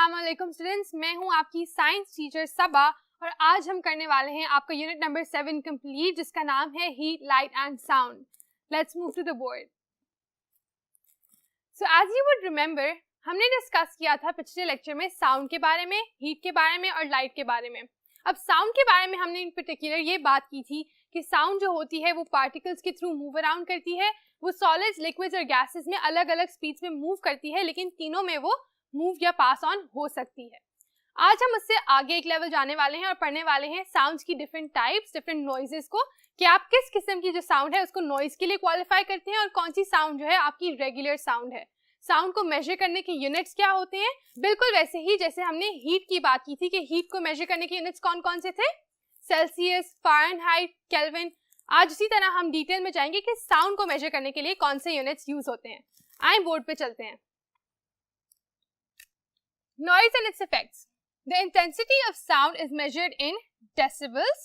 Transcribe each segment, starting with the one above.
अस्सलाम वालेकुम स्टूडेंट्स, मैं हूं आपकी साइंस टीचर सबा और आज हम करने वाले हैं आपका यूनिट नंबर 7 कंप्लीट जिसका नाम है heat, light and sound. Let's move to the board. So as you would remember, हमने डिस्कस किया था पिछले लेक्चर में साउंड के बारे में, हीट के बारे में और लाइट के बारे में। अब साउंड के बारे में हमने इन पर्टिकुलर ये बात की थी कि साउंड जो होती है वो पार्टिकल्स के थ्रू मूव अराउंड करती है। वो सॉलिड्स, लिक्विड्स और गैसेस में अलग अलग स्पीड्स में मूव करती है, लेकिन तीनों में वो मूव या पास ऑन हो सकती है। आज हम उससे आगे एक लेवल जाने वाले हैं और पढ़ने वाले हैं साउंड्स की डिफरेंट टाइप्स, डिफरेंट नॉइजेस को, कि आप किस किस्म की जो साउंड है उसको नॉइज के लिए क्वालिफाई करते हैं और कौन सी साउंड जो है आपकी रेगुलर साउंड है। साउंड को मेजर करने के यूनिट्स क्या होते हैं, बिल्कुल वैसे ही जैसे हमने हीट की बात की थी कि हीट को मेजर करने के यूनिट्स कौन कौन से थे, सेल्सियस, फ़ारेनहाइट, केल्विन। आज उसी तरह हम डिटेल में जाएंगे कि साउंड को मेजर करने के लिए कौन से यूनिट्स यूज होते हैं। आए बोर्ड पे चलते हैं। Noise and its effects. The intensity of sound is measured in decibels.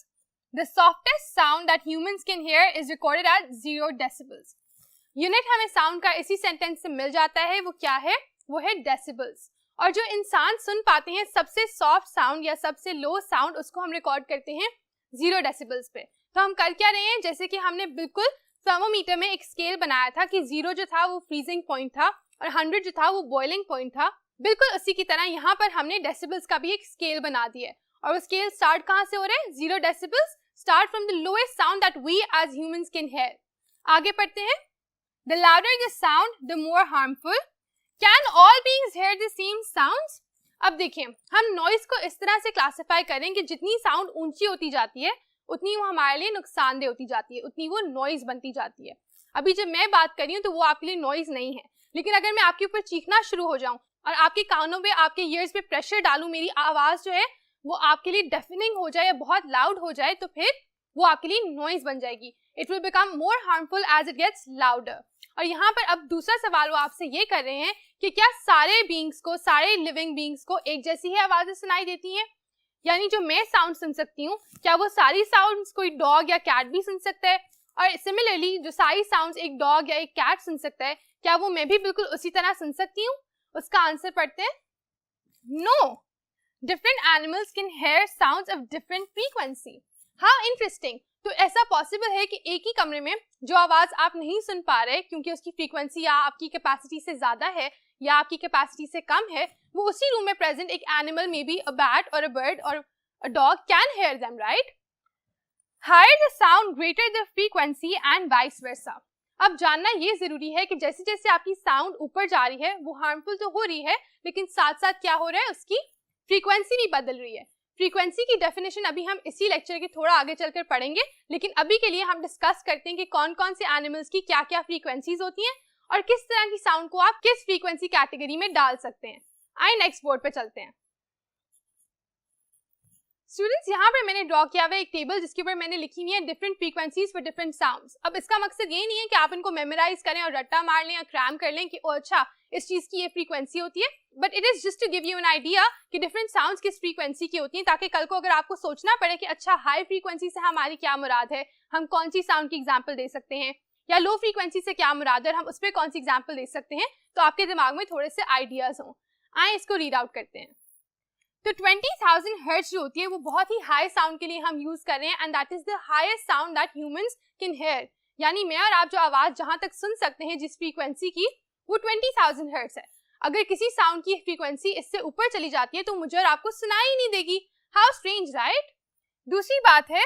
The softest sound that humans can hear is recorded at 0 decibels. Unit हमें साउंड का इसी सेंटेंस से मिल जाता है, वो क्या है, वो है डेसिबल्स। और जो इंसान सुन पाते हैं सबसे सॉफ्ट साउंड या सबसे लो साउंड, उसको हम रिकॉर्ड करते हैं 0 डेसिबल्स पे। तो हम कर क्या रहे हैं, जैसे कि हमने बिल्कुल थर्मोमीटर में एक स्केल बनाया था कि 0 जो था वो फ्रीजिंग पॉइंट था और 100 जो था वो बॉइलिंग पॉइंट था, बिल्कुल उसी की तरह यहाँ पर हमने डेसिबल्स का भी एक स्केल बना दिया है। और वो स्केल स्टार्ट कहाँ से हो रहा है, 0 decibels, start from the lowest sound that we as humans can hear. आगे पढ़ते हैं। The louder the sound the more harmful. Can all beings hear the same sounds. अब देखिए, हम नॉइज को इस तरह से क्लासिफाई करें कि जितनी साउंड ऊंची होती जाती है उतनी वो हमारे लिए नुकसानदेह होती जाती है, उतनी वो नॉइज बनती जाती है। अभी जब मैं बात कर रही हूँ तो वो आपके लिए नॉइज नहीं है, लेकिन अगर मैं आपके ऊपर चीखना शुरू हो जाऊं और आपके कानों पे, आपके ईयर्स पे प्रेशर डालूं, मेरी आवाज जो है वो आपके लिए डेफनिंग हो जाए या बहुत लाउड हो जाए, तो फिर वो आपके लिए नॉइज बन जाएगी। It will become more harmful as it gets louder. और यहाँ पर अब दूसरा सवाल वो आपसे ये कर रहे हैं कि क्या सारे बीइंग्स को, सारे लिविंग बीइंग्स को एक जैसी ही आवाजें सुनाई देती हैं, यानी जो मैं साउंड सुन सकती हूँ क्या वो सारी साउंड्स कोई डॉग या कैट भी सुन सकता है, और सिमिलरली जो सारी साउंड्स एक डॉग या एक कैट सुन सकता है क्या वो मैं भी बिल्कुल उसी तरह सुन सकती हूँ। उसका आंसर पढ़ते हैं, no, different animals can hear sounds of different frequency. How interesting. तो ऐसा पॉसिबल है कि एक ही कमरे में जो आवाज आप नहीं सुन पा रहे क्योंकि उसकी फ्रीक्वेंसी या आपकी कैपेसिटी से ज्यादा है या आपकी कैपेसिटी से कम है, वो उसी रूम में प्रेजेंट एक animal, may be a bat और अ बर्ड और a dog, can hear them, right. Higher the sound greater the frequency and vice versa. अब जानना ये जरूरी है कि जैसे जैसे आपकी साउंड ऊपर जा रही है वो हार्मफुल तो हो रही है, लेकिन साथ साथ क्या हो रहा है, उसकी फ्रीक्वेंसी भी बदल रही है। फ्रीक्वेंसी की डेफिनेशन अभी हम इसी लेक्चर के थोड़ा आगे चलकर पढ़ेंगे, लेकिन अभी के लिए हम डिस्कस करते हैं कि कौन कौन से एनिमल्स की क्या क्या फ्रीक्वेंसीज होती हैं और किस तरह की साउंड को आप किस फ्रीक्वेंसी कैटेगरी में डाल सकते हैं। आइए नेक्स्ट बोर्ड पे चलते हैं। स्टूडेंट्स, यहाँ पर मैंने ड्रॉ किया हुआ एक टेबल जिसके ऊपर मैंने लिखी हुई है different frequencies for different sounds. अब इसका मकसद ये नहीं है कि आप इनको मेमोराइज करें और रट्टा मार लें या क्रैम कर लें कि ओ अच्छा इस चीज की ये फ्रीक्वेंसी होती है, but it is just to give you an idea कि डिफरेंट साउंड्स किस फ्रीक्वेंसी की होती हैं, ताकि कल को अगर आपको सोचना पड़े कि अच्छा हाई फ्रीक्वेंसी से हमारी क्या मुराद है, हम कौन सी साउंड की एग्जाम्पल दे सकते हैं, या लो फ्रीक्वेंसी से क्या मुराद है, हम उस पर कौन सी एग्जाम्पल दे सकते हैं, तो आपके दिमाग में थोड़े से आइडियाज हों। आए इसको रीड आउट करते हैं। तो 20,000 हर्ट्ज जो होती है वो बहुत ही हाई साउंड के लिए हम यूज कर रहे हैं, and that is the highest sound that humans can here. यानी मैं और आप जो आवाज जहां तक सुन सकते हैं जिस फ्रीक्वेंसी की, वो 20,000 हर्ट्ज है। अगर किसी साउंड की फ्रीक्वेंसी इससे ऊपर चली जाती है तो मुझे और आपको सुनाई ही नहीं देगी। How strange, right. दूसरी बात है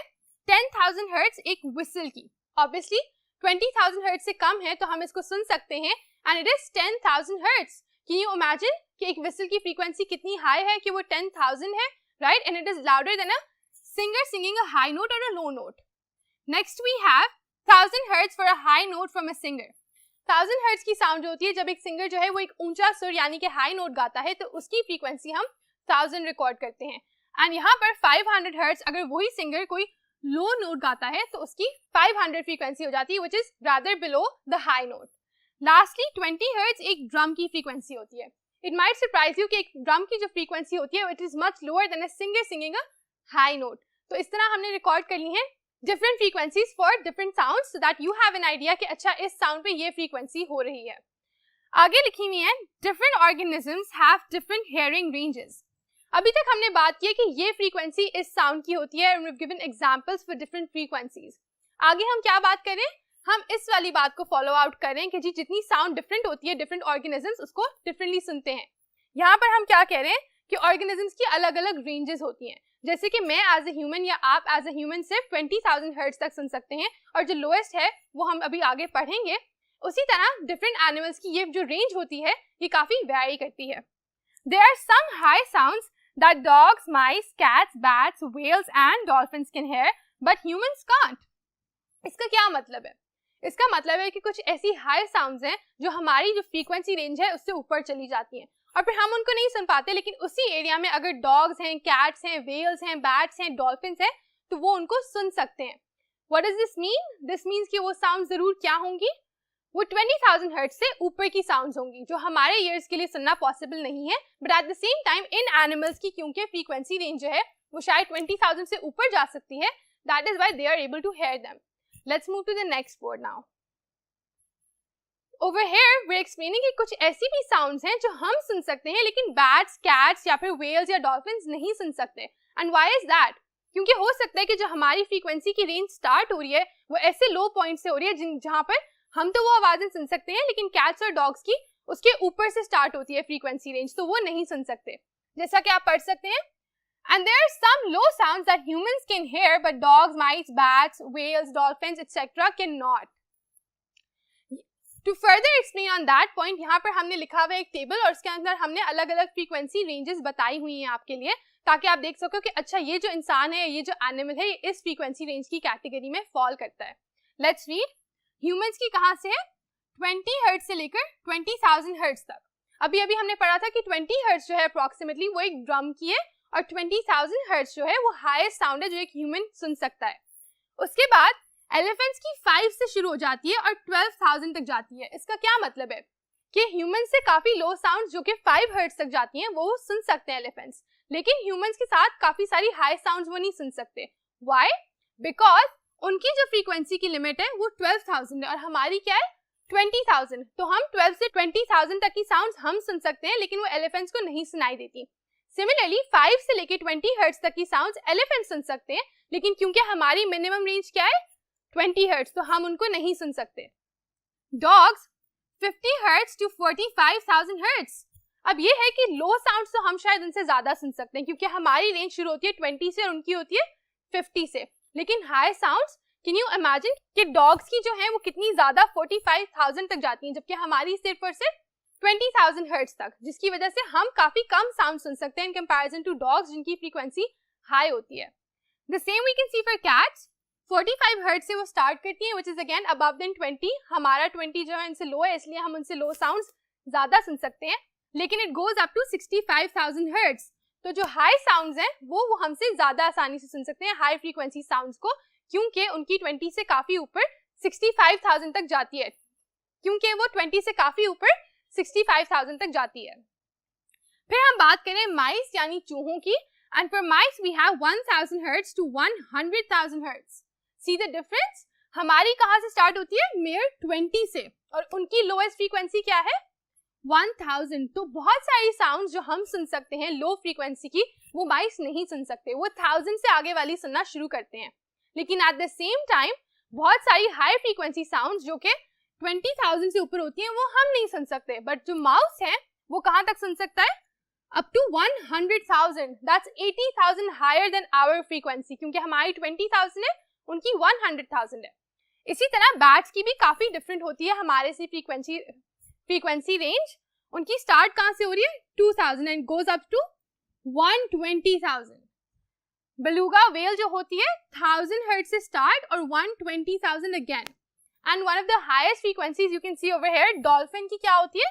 10,000 हर्ट्ज एक विसल की। ऑब्वियसली 20,000 हर्ट्ज से कम है तो हम इसको सुन सकते हैं, and it is 10,000 hertz. Can you imagine कि एक विसल की फ्रीक्वेंसी कितनी हाई है कि वो 10,000 है, right, and it is louder than a singer singing a high note और a low note. Next we have 1000 hertz for a high note from a singer. 1000 hertz की साउंड जो होती है जब एक सिंगर जो है वो एक ऊंचा सुर यानी कि हाई नोट गाता है, तो उसकी फ्रीक्वेंसी हम 1000 रिकॉर्ड करते हैं। एंड यहाँ पर 500 हर्ट्ज अगर वही सिंगर कोई लो नोट गाता है तो उसकी 500 फ्रीक्वेंसी हो जाती है, which is rather below the high note. Lastly 20 hertz एक ड्रम की फ्रीक्वेंसी होती है। इट माइट सरप्राइज यू कि एक ड्रम की जो फ्रीक्वेंसी होती है it is much lower than a singer singing a high note. तो इस तरह हमने रिकॉर्ड कर ली है different frequencies for different sounds, so that you have an idea कि अच्छा इस साउंड पे ये फ्रीक्वेंसी हो रही है। आगे लिखी हुई है different organisms have different hearing ranges. अभी तक हमने बात की है कि ये फ्रीक्वेंसी इस साउंड की होती है, and we've given examples for different frequencies। आगे हम क्या बात करें, हम इस वाली बात को फॉलो आउट करें कि जी जितनी साउंड डिफरेंट होती है डिफरेंट ऑर्गेनिजम्स उसको डिफरेंटली सुनते हैं। यहाँ पर हम क्या कह रहे हैं कि ऑर्गेनिजम्स की अलग अलग रेंजेस होती हैं, जैसे कि मैं एज ए ह्यूमन या आप एज ए ह्यूमन सिर्फ 20,000 हर्ट्ज तक सुन सकते हैं, और जो लोएस्ट है वो हम अभी आगे पढ़ेंगे। उसी तरह डिफरेंट एनिमल्स की ये जो रेंज होती है ये काफी वैरी करती है। There are some high sounds that dogs, mice, cats, bats, whales and dolphins can hear but humans can't. इसका क्या मतलब है? इसका मतलब है कि कुछ ऐसी हाई साउंड्स हैं जो हमारी जो फ्रीक्वेंसी रेंज है उससे ऊपर चली जाती हैं और फिर हम उनको नहीं सुन पाते, लेकिन उसी एरिया में अगर डॉग्स हैं, कैट्स हैं, व्हेल्स हैं, बैट्स हैं, डॉल्फिन्स हैं तो वो उनको सुन सकते हैं। What does this mean? This means कि वो साउंड जरूर क्या होंगी, वो 20,000 हर्ट्ज से ऊपर की साउंड्स होंगी जो हमारे ईयर्स के लिए सुनना पॉसिबल नहीं है, but at the same time in animals की क्योंकि फ्रीक्वेंसी रेंज जो है वो शायद 20,000 से ऊपर जा सकती है, that is why they are able to hear them. Let's move to the next word now. Over here we are explaining कि कुछ ऐसी भी साउंड्स हैं जो हम सुन सकते हैं लेकिन बैट्स, कैट्स या फिर व्हेल्स या डॉल्फिन्स नहीं सुन सकते। And why is that? क्योंकि हो सकता है कि जो हमारी फ्रीक्वेंसी की रेंज स्टार्ट हो रही है वो ऐसे लो पॉइंट से हो रही है जहां पर हम तो वो आवाजें सुन सकते हैं लेकिन कैट्स और डॉग्स की उसके ऊपर से स्टार्ट होती है फ्रीक्वेंसी रेंज, तो वो नहीं सुन सकते। जैसा कि आप पढ़ सकते हैं, and there are some low sounds that humans can hear but dogs, mice, bats, whales, dolphins etc. cannot. To further explain on that point, यहाँ पर हमने लिखा हुआ एक टेबल और उसके अंदर हमने अलग अलग फ्रीक्वेंसी रेंजेस बताई हुई हैं आपके लिए, ताकि आप देख सको कि अच्छा ये जो इंसान है, ये जो एनिमल है, ये इस फ्रीक्वेंसी रेंज की कैटेगरी में फॉल करता है। Let's read. ह्यूमंस की कहाँ से है? 20 हर्ट्ज से लेकर 20,000 हर्ट्ज तक। अभी अभी हमने पढ़ा था कि 20 हर्ट्ज जो है अप्रोक्सीमेटली वो एक ड्रम की है और 20,000 हर्ट्ज जो है वो हाईएस्ट साउंड है जो एक ह्यूमन सुन सकता है। उसके बाद एलिफेंट्स की 5 से शुरू हो जाती है और 12,000 तक जाती है। इसका क्या मतलब है कि ह्यूमन से काफी लो साउंड जो कि 5 हर्ट्ज तक जाती हैं वो सुन सकते हैं एलिफेंट्स, लेकिन ह्यूमंस के साथ काफी सारी हाई साउंड्स वो नहीं सुन सकते। व्हाई? बिकॉज उनकी जो फ्रीक्वेंसी की लिमिट है वो 12,000 है और हमारी क्या है 20,000। तो हम 12 से 20,000 तक की साउंड्स हम सुन सकते हैं लेकिन वो एलिफेंट्स को नहीं सुनाई देती। सिमिलरली 5 से लेके 20 हर्ट्ज तक की साउंड्स एलिफेंट्स सुन सकते हैं, लेकिन क्योंकि हमारी मिनिमम रेंज क्या है 20 हर्ट्ज, तो हम उनको नहीं सुन सकते। Dogs 50 hertz to 45,000 hertz. अब ये है कि लो साउंड्स तो हम शायद उनसे ज्यादा सुन सकते हैं क्योंकि हमारी रेंज शुरू होती है 20 से और उनकी होती है 50 से, लेकिन high sounds can you imagine कि डॉग्स की जो है वो कितनी ज्यादा 45,000 तक जाती हैं, जबकि हमारी सिर्फ और सिर्फ 20,000 हर्ट्ज तक, जिसकी वजह से हम काफी कम साउंड सुन सकते हैं इन कंपैरिजन टू डॉग्स जिनकी फ्रीक्वेंसी हाई होती है। The same we can see for cats. 45 hertz से वो स्टार्ट करती हैं, which is again above than 20। हमारा 20 जो है इनसे लो है, इसलिए हम उनसे लो साउंड्स ज्यादा सुन सकते हैं, लेकिन it goes up to 65,000 hertz. तो जो हाई साउंड्स हैं वो हमसे ज्यादा आसानी से सुन सकते हैं हाई फ्रीक्वेंसी साउंड्स को, क्योंकि उनकी 20 से काफी ऊपर 65,000 तक जाती है, क्योंकि वो 20 से काफी ऊपर 65,000 तक जाती है। फिर हम बात करें माइस यानी चूहों की, and for mice we have 1000 hertz to 100,000 hertz. See the difference? हमारी कहाँ से स्टार्ट होती है? मेयर 20 से, और उनकी लोएस्ट फ्रीक्वेंसी क्या है 1000। तो बहुत सारी साउंड्स जो हम सुन सकते हैं लो फ्रीक्वेंसी की वो माइस नहीं सुन सकते, वो 1000 से आगे वाली सुनना शुरू करते हैं। लेकिन एट द सेम टाइम बहुत सारी हाई फ्रीक्वेंसी साउंड्स जो कि 20,000 से ऊपर होती हैं वो हम नहीं सुन सकते, बट जो माउस है वो कहाँ तक सुन सकता है? Up to 100,000। That's 80,000 higher than our frequency, क्योंकि हमारी 20,000 है, उनकी 100,000 है। इसी तरह बैट्स की भी काफी डिफरेंट होती है हमारे से फ्रीक्वेंसी रेंज। उनकी स्टार्ट कहाँ से हो रही है 2000 and goes up to 120,000। Beluga whale जो होती है 1000 हर्ट्ज से स्टार्ट और 120,000 अगेन। And one of the highest frequencies you can see over here, dolphin की क्या होती है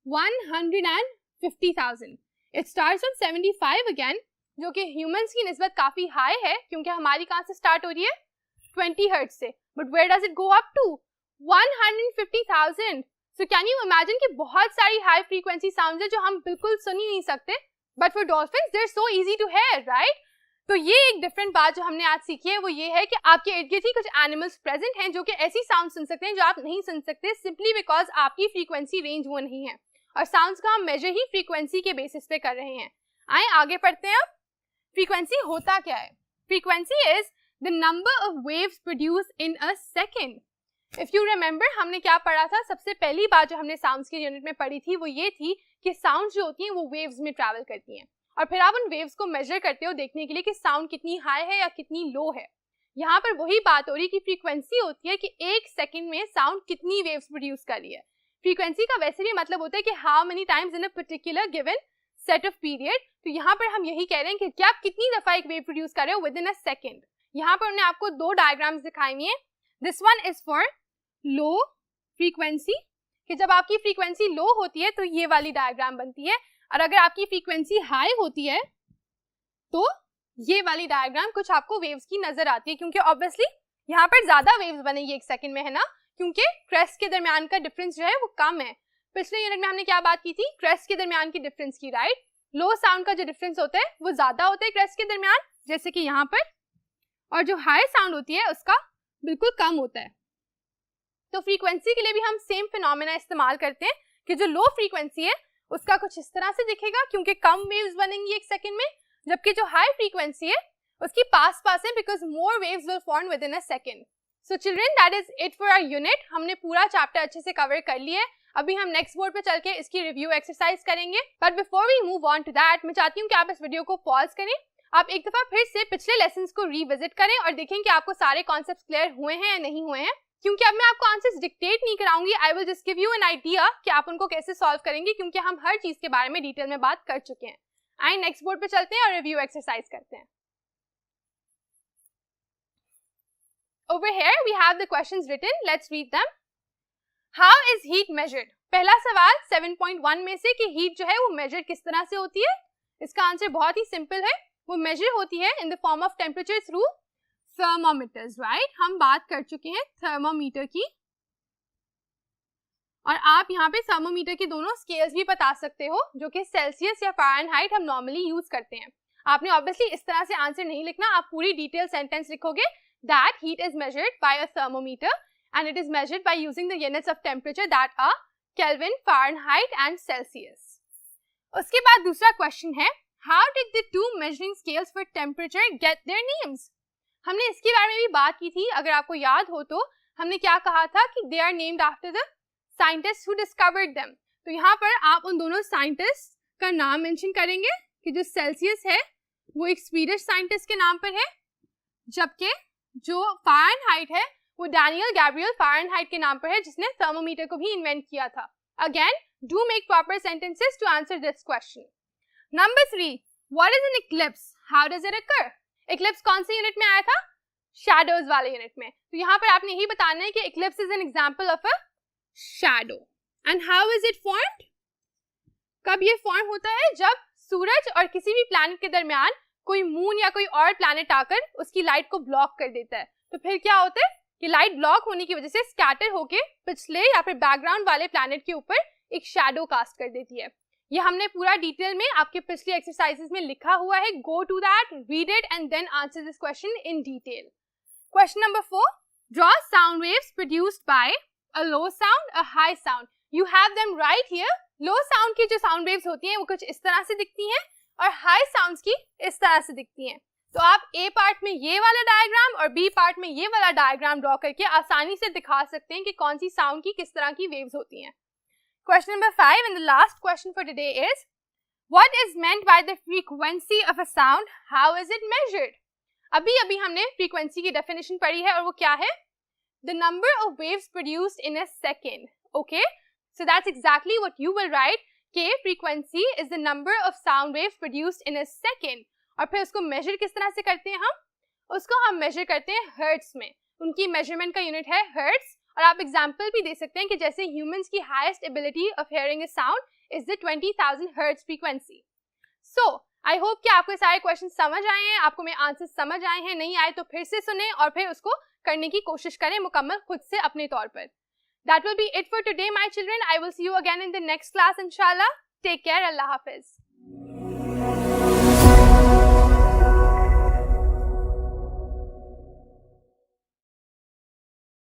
150,000। इट स्टार्ट्स फ्रॉम 75 अगेन, जो कि ह्यूमंस की निस्बत काफी हाई है क्योंकि हमारी कहाँ से स्टार्ट हो रही है 20 हर्ट्ज से, but where does it go up to 150,000। So can you imagine कि बहुत सारी हाई फ्रीक्वेंसी साउंड्स है जो हम बिल्कुल सुन ही नहीं सकते, but for dolphins they are so easy to hear, right? तो ये एक डिफरेंट बात जो हमने आज सीखी है वो ये है कि आपके इर्द गिर्द ही कुछ एनिमल्स प्रेजेंट हैं जो कि ऐसी साउंड सुन सकते हैं जो आप नहीं सुन सकते, सिंपली बिकॉज आपकी फ्रीक्वेंसी रेंज वो नहीं है, और साउंड्स का हम मेजर ही फ्रीक्वेंसी के बेसिस पे कर रहे हैं। आए आगे पढ़ते हैं। अब फ्रीक्वेंसी होता क्या है? Frequency is the number of waves produce in a second. If you remember, हमने क्या पढ़ा था? सबसे पहली बात जो हमने साउंड्स की यूनिट में पढ़ी थी वो ये थी कि साउंड्स जो होती हैं वो वेव्स में ट्रैवल करती हैं, और फिर आप उन वेव्स को मेजर करते हो देखने के लिए कि साउंड कितनी हाई है या कितनी लो है। यहाँ पर वही बात हो रही है कि फ्रीक्वेंसी होती है कि एक सेकंड में साउंड कितनी वेव्स प्रोड्यूस कर रही है। फ्रीक्वेंसी का वैसे भी मतलब होता है कि how many times in a particular given set of period. तो यहाँ पर हम यही कह रहे हैं कि क्या आप कितनी दफा एक वेव प्रोड्यूस कर रहे हो विद इन अ सेकेंड। यहाँ पर उन्होंने आपको दो डायग्राम्स दिखाई हुई है। This one is for low frequency, कि जब आपकी फ्रीक्वेंसी लो होती है तो ये वाली डायग्राम बनती है, और अगर आपकी फ्रीक्वेंसी हाई होती है तो ये वाली डायग्राम कुछ आपको वेव्स की नजर आती है, क्योंकि ऑब्वियसली यहाँ पर ज्यादा वेव्स बनेगी एक सेकंड में, है ना, क्योंकि क्रेस्ट के दरमियान का डिफरेंस जो है वो कम है। पिछले यूनिट में हमने क्या बात की थी? क्रेस्ट के दरमियान की डिफरेंस की, राइट। लो साउंड का जो डिफरेंस होता है वो ज्यादा होता है क्रेस्ट के दरमियान, जैसे कि यहाँ पर, और जो हाई साउंड होती है उसका बिल्कुल कम होता है। तो फ्रीक्वेंसी के लिए भी हम सेम फिनोमेना इस्तेमाल करते हैं कि जो लो फ्रीक्वेंसी है उसका कुछ इस तरह से दिखेगा क्योंकि कम वेव्स बनेंगी एक सेकंड में, जबकि जो हाई फ्रीक्वेंसी है उसकी पास है because more waves will form within a second. So children, that is it for our unit. हमने पूरा चैप्टर अच्छे से कवर कर लिया है। अभी हम नेक्स्ट बोर्ड पे चल के इसकी रिव्यू एक्सरसाइज करेंगे, but before we move on to that मैं चाहती हूँ कि आप इस वीडियो को पॉज करें, आप एक दफा फिर से पिछले लेसन्स को रिविजिट करें और देखें कि आपको सारे कॉन्सेप्ट्स क्लियर हुए हैं या नहीं हुए हैं। क्योंकि अब मैं आपको आंसर्स डिक्टेट नहीं कराऊंगी, I will just give you an idea कि आप उनको कैसे सॉल्व करेंगे, क्योंकि हम हर चीज के बारे में डिटेल में बात कर चुके हैं। आइए नेक्स्ट बोर्ड पे चलते हैं और रिव्यू एक्सरसाइज करते हैं। Over here we have the questions written. Let's read them. How is heat measured? पहला सवाल 7.1 में से कि हीट जो है वो मेजर किस तरह से होती है। इसका आंसर बहुत ही सिंपल है, वो मेजर होती है in the form of temperature through thermometers, right. हम बात कर चुके हैं थर्मोमीटर की, और आप यहाँ पे थर्मोमीटर की दोनों स्केल्स भी बता सकते हो जो कि सेल्सियस या फ़ारेनहाइट हम नॉर्मली यूज करते हैं। आपने ऑब्वियसली इस तरह से आंसर नहीं लिखना, आप पूरी डिटेल सेंटेंस लिखोगे that heat is measured by a thermometer and it is measured by using the units of temperature that are Kelvin, Fahrenheit and Celsius. उसके बाद दूसरा क्वेश्चन है how did the two measuring scales for temperature get their names? हमने इसके बारे में भी बात की थी, अगर आपको याद हो तो हमने क्या कहा था कि they are named after the scientists who discovered them. तो यहाँ पर आप उन दोनों साइंटिस्ट का नाम मेंशन करेंगे कि जो सेल्सियस है वो एक स्वीडिश साइंटिस्ट के नाम पर है, जबकि जो फ़ारेनहाइट है वो डैनियल गैब्रियल फ़ारेनहाइट के नाम पर है, जिसने थर्मोमीटर को भी इन्वेंट किया था। Again, do make proper sentences to answer this question. Number 3, what is an eclipse? How does it occur? Eclipse कौन से यूनिट में आया था? शैडोज वाले यूनिट में। तो यहाँ पर आपने यही बताना है कि Eclipse is an example of a shadow. And how is it formed? कब ये फॉर्म होता है? जब सूरज और किसी भी प्लैनेट के दरमियान कोई मून या कोई और प्लैनेट आकर उसकी लाइट को ब्लॉक कर देता है। तो फिर क्या होता है कि लाइट ब्लॉक होने की वजह से स्कैटर होके पिछले या फिर बैकग्राउंड वाले प्लैनेट के ऊपर एक शैडो कास्ट कर देती है। ये हमने पूरा डिटेल में आपके पिछले एक्सरसाइजेस में लिखा हुआ है। Go to that, read it and then answer this question in detail. Question number 4, draw sound waves produced by a low sound, a high sound. You have them right here. Low sound की जो sound waves होती हैं वो कुछ इस तरह से दिखती हैं और हाई साउंड्स की इस तरह से दिखती हैं। तो आप ए पार्ट में ये वाला डायग्राम और बी पार्ट में ये वाला डायग्राम ड्रॉ करके आसानी से दिखा सकते हैं कि कौन सी साउंड की किस तरह की वेव्स होती हैं। Question number 5 and the last question for today is what is meant by the frequency of a sound, how is it measured? अभी हमने फ्रीक्वेंसी की डेफिनेशन पढ़ी है और वो क्या है? The number of waves produced in a second. Okay, so that's exactly what you will write कि frequency is the number of sound waves produced in a second. और फिर उसको मेजर किस तरह से करते हैं? उसको हम मेजर करते हैं हर्ट्ज में। उनकी मेजरमेंट का यूनिट है हर्ट्ज। और आप एग्जांपल भी दे सकते हैं कि जैसे ह्यूमंस की highest ability of hearing a sound is the 20,000 hertz frequency. So I hope कि आपको सारे क्वेश्चन समझ आए हैं, आपको मेरे आंसर समझ आए हैं। नहीं आए तो फिर से सुने और फिर उसको करने की कोशिश करें मुकम्मल खुद से अपने तौर पर। That will be it for today, my children. I will see you again in the next class, inshallah. Take care. Allah Hafiz.